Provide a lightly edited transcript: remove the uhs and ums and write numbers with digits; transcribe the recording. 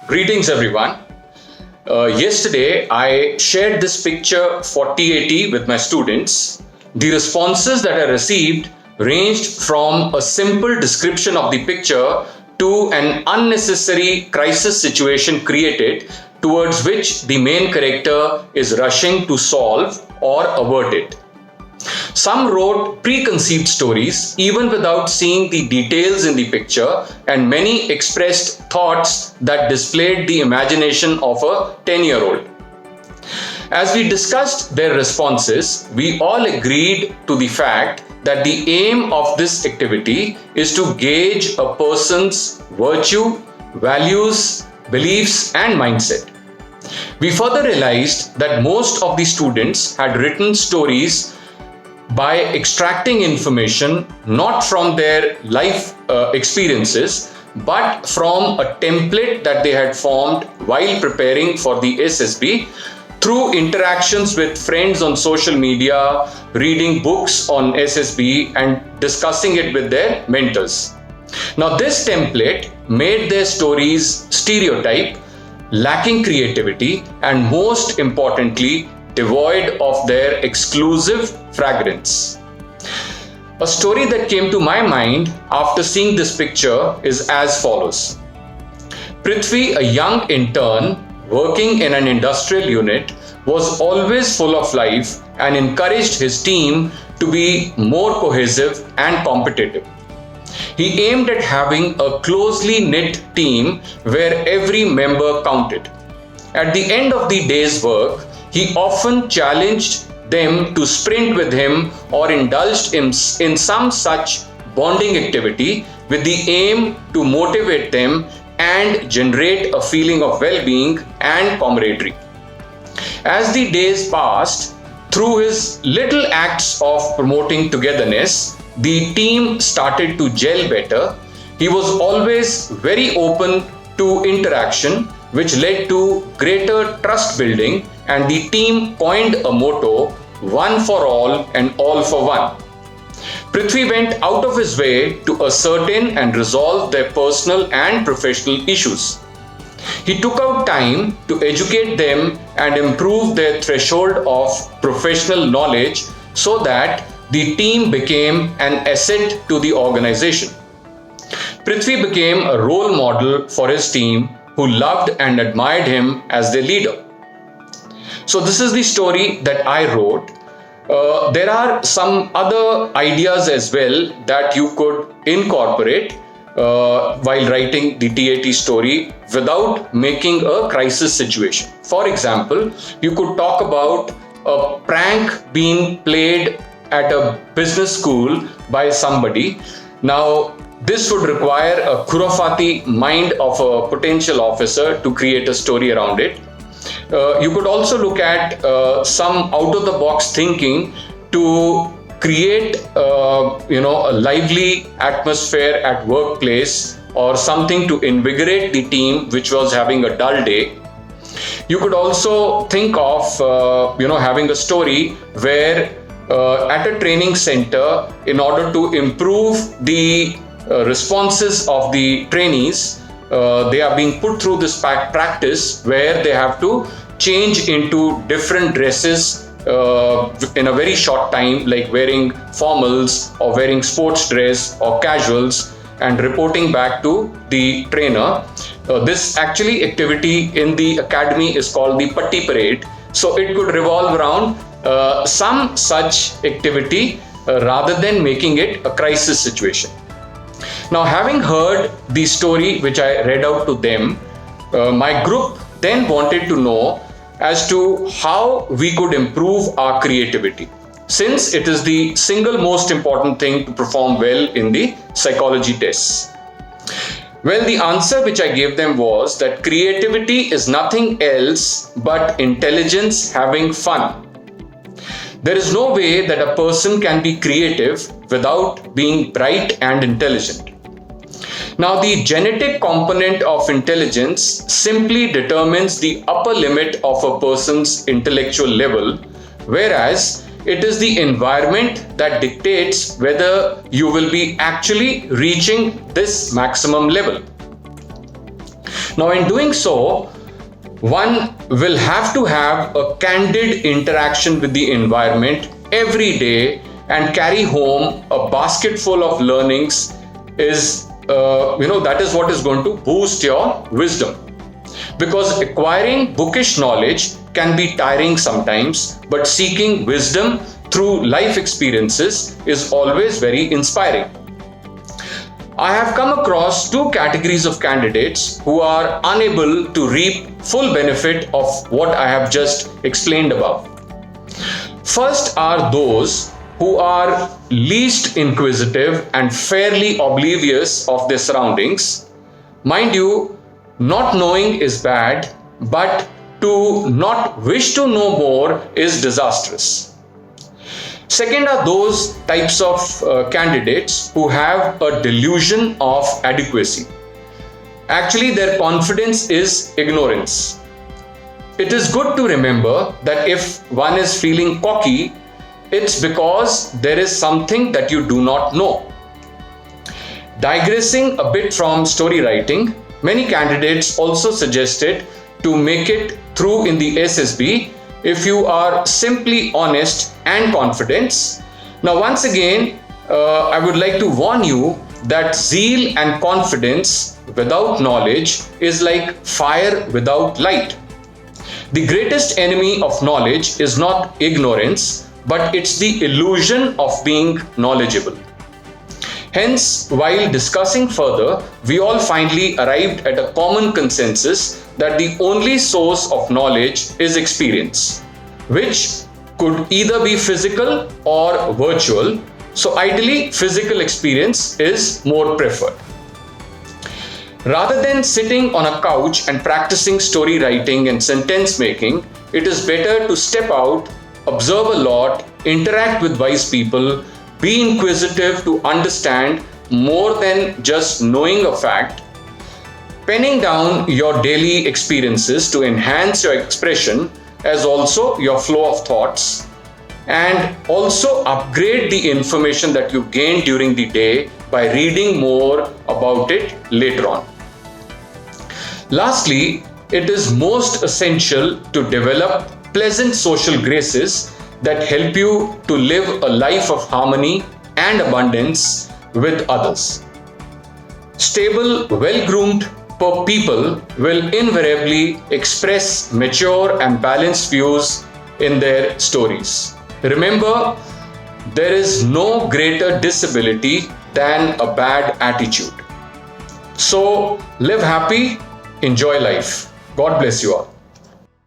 Greetings everyone. Yesterday I shared this picture for TAT with my students. The responses that I received ranged from a simple description of the picture to an unnecessary crisis situation created towards which the main character is rushing to solve or avert it. Some wrote preconceived stories even without seeing the details in the picture, and many expressed thoughts that displayed the imagination of a 10-year-old. As we discussed their responses, we all agreed to the fact that the aim of this activity is to gauge a person's virtue, values, beliefs, and mindset. We further realized that most of the students had written stories by extracting information not from their life experiences but from a template that they had formed while preparing for the SSB through interactions with friends on social media, reading books on SSB, and discussing it with their mentors. Now, this template made their stories stereotype, lacking creativity, and most importantly, devoid of their exclusive fragrance. A story that came to my mind after seeing this picture is as follows. Prithvi, a young intern working in an industrial unit, was always full of life and encouraged his team to be more cohesive and competitive. He aimed at having a closely knit team where every member counted. At the end of the day's work, he often challenged them to sprint with him or indulged in some such bonding activity with the aim to motivate them and generate a feeling of well-being and camaraderie. As the days passed, through his little acts of promoting togetherness, the team started to gel better. He was always very open to interaction, which led to greater trust building, and the team coined a motto, one for all and all for one. Prithvi went out of his way to ascertain and resolve their personal and professional issues. He took out time to educate them and improve their threshold of professional knowledge so that the team became an asset to the organization. Prithvi became a role model for his team, who loved and admired him as their leader. So this is the story that I wrote. There are some other ideas as well that you could incorporate while writing the TAT story without making a crisis situation. For example, you could talk about a prank being played at a business school by somebody. Now, this would require a Khurafati mind of a potential officer to create a story around it. You could also look at some out-of-the-box thinking to create a lively atmosphere at workplace or something to invigorate the team which was having a dull day. You could also think of having a story where at a training center, in order to improve the responses of the trainees, they are being put through this practice where they have to change into different dresses in a very short time, like wearing formals or wearing sports dress or casuals, and reporting back to the trainer. This actually activity in the academy is called the Patti Parade. So it could revolve around some such activity rather than making it a crisis situation. Now, having heard the story which I read out to them, my group then wanted to know as to how we could improve our creativity, since it is the single most important thing to perform well in the psychology tests. Well, the answer which I gave them was that creativity is nothing else but intelligence having fun. There is no way that a person can be creative without being bright and intelligent. Now, the genetic component of intelligence simply determines the upper limit of a person's intellectual level, whereas it is the environment that dictates whether you will be actually reaching this maximum level. Now, in doing so, one will have to have a candid interaction with the environment every day and carry home a basket full of learnings is that is what is going to boost your wisdom, because acquiring bookish knowledge can be tiring sometimes, but seeking wisdom through life experiences is always very inspiring. I have come across two categories of candidates who are unable to reap full benefit of what I have just explained above. First are those who are least inquisitive and fairly oblivious of their surroundings. Mind you, not knowing is bad, but to not wish to know more is disastrous. Second are those types of candidates who have a delusion of adequacy. Actually, their confidence is ignorance. It is good to remember that if one is feeling cocky, it's because there is something that you do not know. Digressing a bit from story writing, many candidates also suggested to make it through in the SSB if you are simply honest and confident. Now, once again, I would like to warn you that zeal and confidence without knowledge is like fire without light. The greatest enemy of knowledge is not ignorance, but it's the illusion of being knowledgeable. Hence, while discussing further, we all finally arrived at a common consensus that the only source of knowledge is experience, which could either be physical or virtual. So ideally, physical experience is more preferred. Rather than sitting on a couch and practicing story writing and sentence making, it is better to step out, observe a lot, interact with wise people, be inquisitive to understand more than just knowing a fact, penning down your daily experiences to enhance your expression as also your flow of thoughts, and also upgrade the information that you gain during the day by reading more about it later on. Lastly, it is most essential to develop pleasant social graces that help you to live a life of harmony and abundance with others. Stable, well-groomed people will invariably express mature and balanced views in their stories. Remember, there is no greater disability than a bad attitude. So live happy, enjoy life. God bless you all.